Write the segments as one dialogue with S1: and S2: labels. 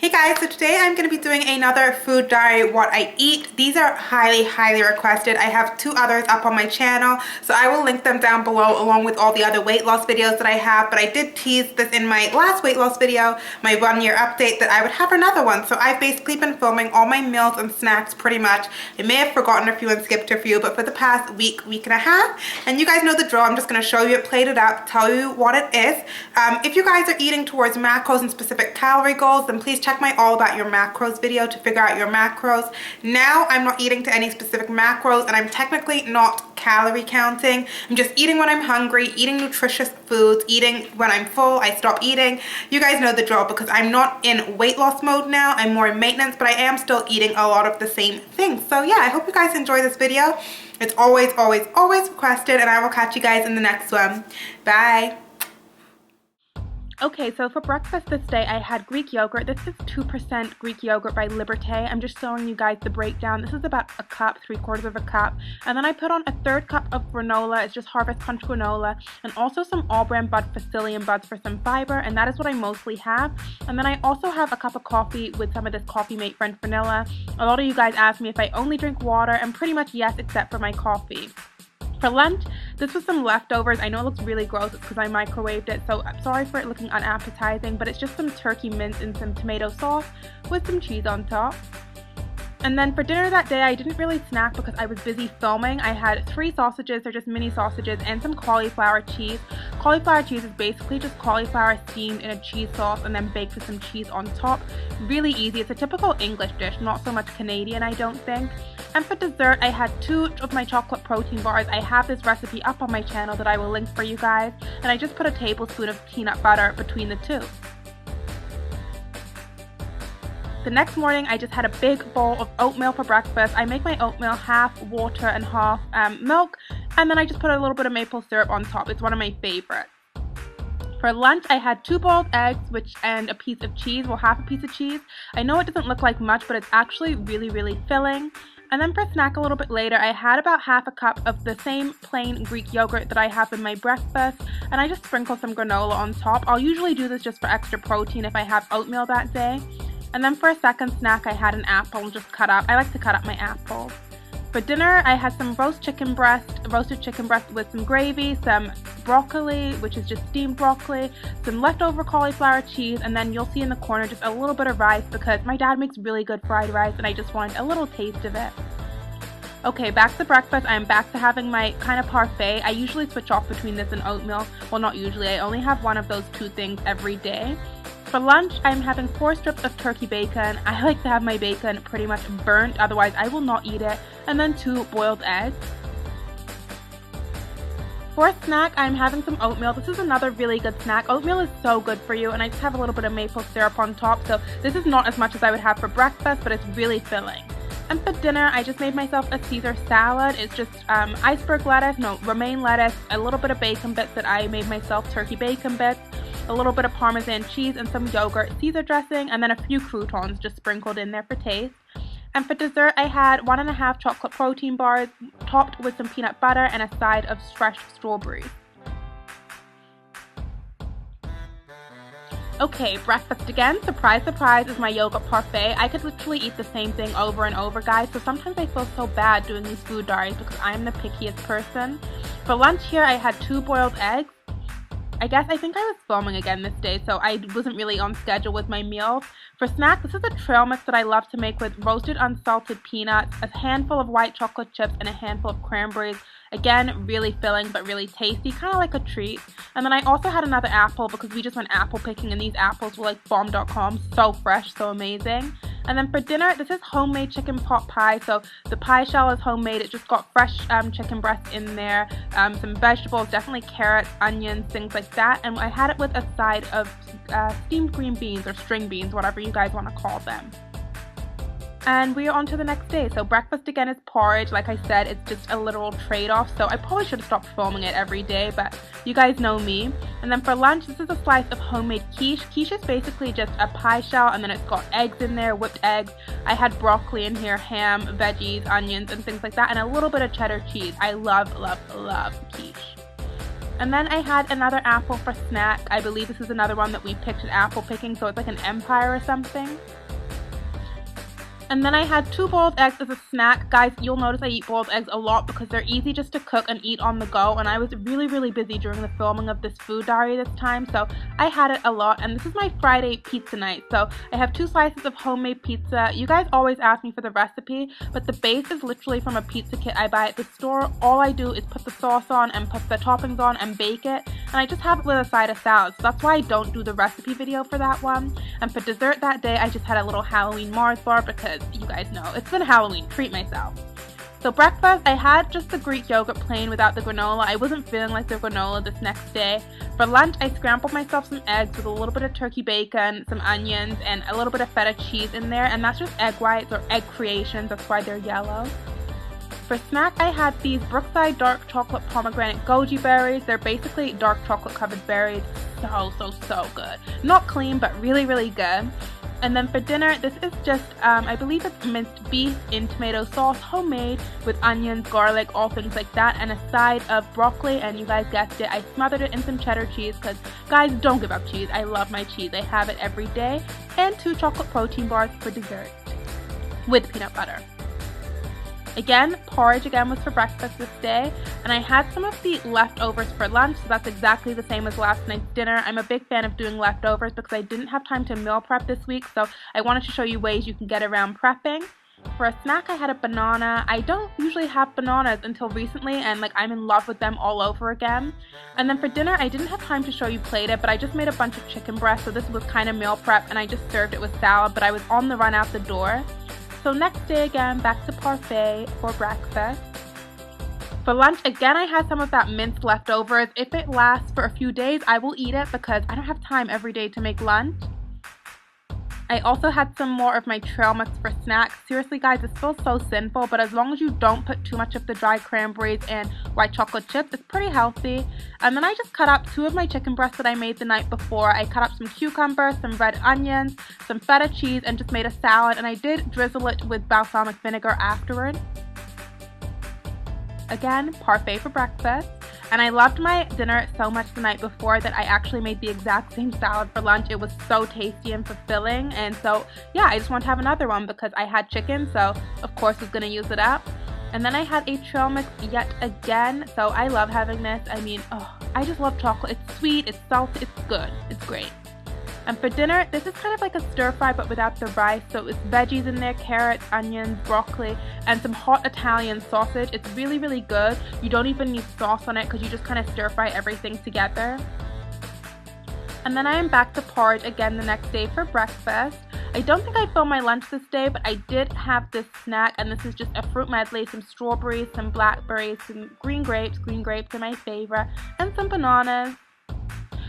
S1: Hey guys, so today I'm going to be doing another food diary, what I eat. These are highly requested. I have two others up on my channel, so I will link them down below along with all the other weight loss videos that I have. But I did tease this in my last weight loss video, my 1-year update, that I would have another one. So I've basically been filming all my meals and snacks pretty much. I may have forgotten a few and skipped a few, but for the past week and a half, and you guys know the drill. I'm just going to show you it, plate it up, tell you what it is. If you guys are eating towards macros and specific calorie goals, then please check my all about your macros video to figure out your macros. Now I'm not eating to any specific macros, and I'm technically not calorie counting. I'm just eating when I'm hungry, eating nutritious foods, eating when I'm full. I stop eating. You guys know the drill because I'm not in weight loss mode now. I'm more in maintenance, but I am still eating a lot of the same things. So yeah, I hope you guys enjoy this video. It's always requested, and I will catch you guys in the next one. Bye. Okay, so for breakfast this day, I had Greek yogurt. This is 2% Greek yogurt by Liberté. I'm just showing you guys the breakdown. This is about a cup, 3/4 of a cup. And then I put on a 1/3 cup of granola. It's just Harvest Punch granola. And also some all-bran Facilium buds for some fiber. And that is what I mostly have. And then I also have a cup of coffee with some of this Coffee Mate French vanilla. A lot of you guys asked me if I only drink water. And pretty much yes, except for my coffee. For lunch, this was some leftovers. I know it looks really gross, it's because I microwaved it, so I'm sorry for it looking unappetizing, but it's just some turkey mince and some tomato sauce with some cheese on top. And then for dinner that day, I didn't really snack because I was busy filming. I had 3 sausages, they're just mini sausages, and some cauliflower cheese. Cauliflower cheese is basically just cauliflower steamed in a cheese sauce and then baked with some cheese on top. Really easy. It's a typical English dish, not so much Canadian, I don't think. And for dessert, I had 2 of my chocolate protein bars. I have this recipe up on my channel that I will link for you guys. And I just put a tablespoon of peanut butter between the 2. The next morning, I just had a big bowl of oatmeal for breakfast. I make my oatmeal half water and half milk, and then I just put a little bit of maple syrup on top. It's one of my favorites. For lunch, I had 2 boiled eggs and a piece of cheese, well, half a piece of cheese. I know it doesn't look like much, but it's actually really filling. And then for snack a little bit later, I had about half a cup of the same plain Greek yogurt that I have in my breakfast, and I just sprinkle some granola on top. I'll usually do this just for extra protein if I have oatmeal that day. And then for a second snack, I had an apple just cut up. I like to cut up my apples. For dinner, I had some roasted chicken breast with some gravy, some broccoli, which is just steamed broccoli, some leftover cauliflower cheese, and then you'll see in the corner just a little bit of rice because my dad makes really good fried rice and I just wanted a little taste of it. Okay, back to breakfast. I'm back to having my kind of parfait. I usually switch off between this and oatmeal. Well, not usually. I only have one of those 2 things every day. For lunch, I'm having 4 strips of turkey bacon. I like to have my bacon pretty much burnt, otherwise I will not eat it. And then 2 boiled eggs. For a snack, I'm having some oatmeal. This is another really good snack. Oatmeal is so good for you, and I just have a little bit of maple syrup on top. So this is not as much as I would have for breakfast, but it's really filling. And for dinner, I just made myself a Caesar salad. It's just romaine lettuce, a little bit of bacon bits that I made myself, turkey bacon bits, a little bit of Parmesan cheese and some yogurt, Caesar dressing, and then a few croutons just sprinkled in there for taste. And for dessert, I had 1.5 chocolate protein bars topped with some peanut butter and a side of fresh strawberries. Okay, breakfast again. Surprise, surprise, is my yogurt parfait. I could literally eat the same thing over and over, guys, so sometimes I feel so bad doing these food diaries because I'm the pickiest person. For lunch here, I had 2 boiled eggs. I think I was filming again this day, so I wasn't really on schedule with my meals. For snack, this is a trail mix that I love to make with roasted unsalted peanuts, a handful of white chocolate chips, and a handful of cranberries. Again, really filling but really tasty, kind of like a treat. And then I also had another apple because we just went apple picking, and these apples were like bomb.com, so fresh, so amazing. And then for dinner, this is homemade chicken pot pie. So the pie shell is homemade. It just got fresh chicken breast in there, some vegetables, definitely carrots, onions, things like that. And I had it with a side of steamed green beans or string beans, whatever you guys want to call them. And we are on to the next day. So breakfast again is porridge. Like I said, it's just a literal trade-off. So I probably should have stopped filming it every day, but you guys know me. And then for lunch, this is a slice of homemade quiche. Quiche is basically just a pie shell, and then it's got eggs in there, whipped eggs. I had broccoli in here, ham, veggies, onions, and things like that, and a little bit of cheddar cheese. I love quiche. And then I had another apple for snack. I believe this is another one that we picked at apple picking, so it's like an empire or something. And then I had 2 boiled eggs as a snack. Guys, you'll notice I eat boiled eggs a lot because they're easy just to cook and eat on the go. And I was really busy during the filming of this food diary this time, so I had it a lot. And this is my Friday pizza night. So I have 2 slices of homemade pizza. You guys always ask me for the recipe, but the base is literally from a pizza kit I buy at the store. All I do is put the sauce on and put the toppings on and bake it. And I just have it with a side of salad. So that's why I don't do the recipe video for that one. And for dessert that day, I just had a little Halloween Mars bar because you guys know it's been Halloween, treat myself. So breakfast, I had just the Greek yogurt plain without the granola. I wasn't feeling like the granola this next day. For lunch, I scrambled myself some eggs with a little bit of turkey bacon, some onions, and a little bit of feta cheese in there, and that's just egg whites or egg creations, that's why they're yellow. For snack, I had these Brookside dark chocolate pomegranate goji berries. They're basically dark chocolate covered berries. So good. Not clean, but really good. And then for dinner, this is just, I believe it's minced beef in tomato sauce, homemade, with onions, garlic, all things like that, and a side of broccoli, and you guys guessed it, I smothered it in some cheddar cheese, because, guys, don't give up cheese. I love my cheese. I have it every day. And 2 chocolate protein bars for dessert, with peanut butter. Again, porridge again was for breakfast this day, and I had some of the leftovers for lunch, so that's exactly the same as last night's dinner. I'm a big fan of doing leftovers because I didn't have time to meal prep this week, so I wanted to show you ways you can get around prepping. For a snack, I had a banana. I don't usually have bananas until recently, and like I'm in love with them all over again. And then for dinner, I didn't have time to show you plated, but I just made a bunch of chicken breast, so this was kind of meal prep, and I just served it with salad, but I was on the run out the door. So next day again, back to parfait for breakfast. For lunch, again, I had some of that minced leftovers. If it lasts for a few days, I will eat it because I don't have time every day to make lunch. I also had some more of my trail mix for snacks. Seriously guys, it feels so sinful, but as long as you don't put too much of the dried cranberries and white chocolate chips, it's pretty healthy. And then I just cut up 2 of my chicken breasts that I made the night before. I cut up some cucumbers, some red onions, some feta cheese, and just made a salad, and I did drizzle it with balsamic vinegar afterward. Again, parfait for breakfast. And I loved my dinner so much the night before that I actually made the exact same salad for lunch. It was so tasty and fulfilling, and so yeah, I just want to have another one because I had chicken, so of course I was going to use it up. And then I had a trail mix yet again, so I love having this. I mean, I just love chocolate. It's sweet, it's salty, it's good, it's great. And for dinner, this is kind of like a stir fry but without the rice, so it's veggies in there, carrots, onions, broccoli, and some hot Italian sausage. It's really good. You don't even need sauce on it because you just kind of stir fry everything together. And then I am back to porridge again the next day for breakfast. I don't think I filmed my lunch this day, but I did have this snack, and this is just a fruit medley, some strawberries, some blackberries, some green grapes are my favorite, and some bananas.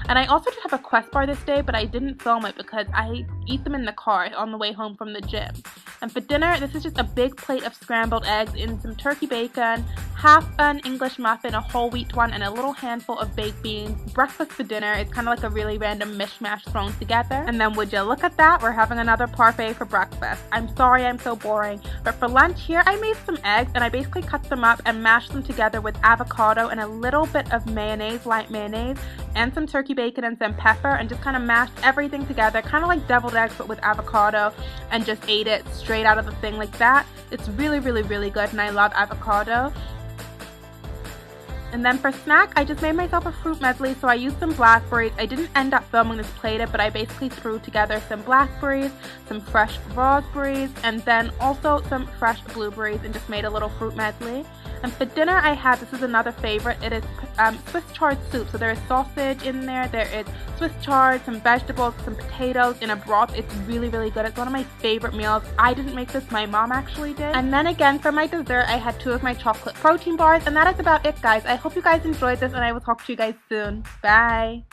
S1: And I also did have a Quest bar this day, but I didn't film it because I eat them in the car on the way home from the gym. And for dinner, this is just a big plate of scrambled eggs in some turkey bacon, half an English muffin, a whole wheat one, and a little handful of baked beans. Breakfast for dinner is kind of like a really random mishmash thrown together. And then would you look at that, we're having another parfait for breakfast. I'm sorry I'm so boring, but for lunch here I made some eggs and I basically cut them up and mashed them together with avocado and a little bit of mayonnaise, light mayonnaise, and some turkey bacon and some pepper, and just kind of mashed everything together, kind of like deviled eggs but with avocado, and just ate it straight out of the thing like that. It's really good, and I love avocado. And then for snack, I just made myself a fruit medley, so I used some blackberries. I didn't end up filming this plated, but I basically threw together some blackberries, some fresh raspberries, and then also some fresh blueberries, and just made a little fruit medley. And for dinner I had, this is another favorite, it is Swiss chard soup. So there is sausage in there, there is Swiss chard, some vegetables, some potatoes in a broth. It's really good. It's one of my favorite meals. I didn't make this, my mom actually did. And then again for my dessert, I had 2 of my chocolate protein bars, and that is about it guys. I hope you guys enjoyed this, and I will talk to you guys soon. Bye!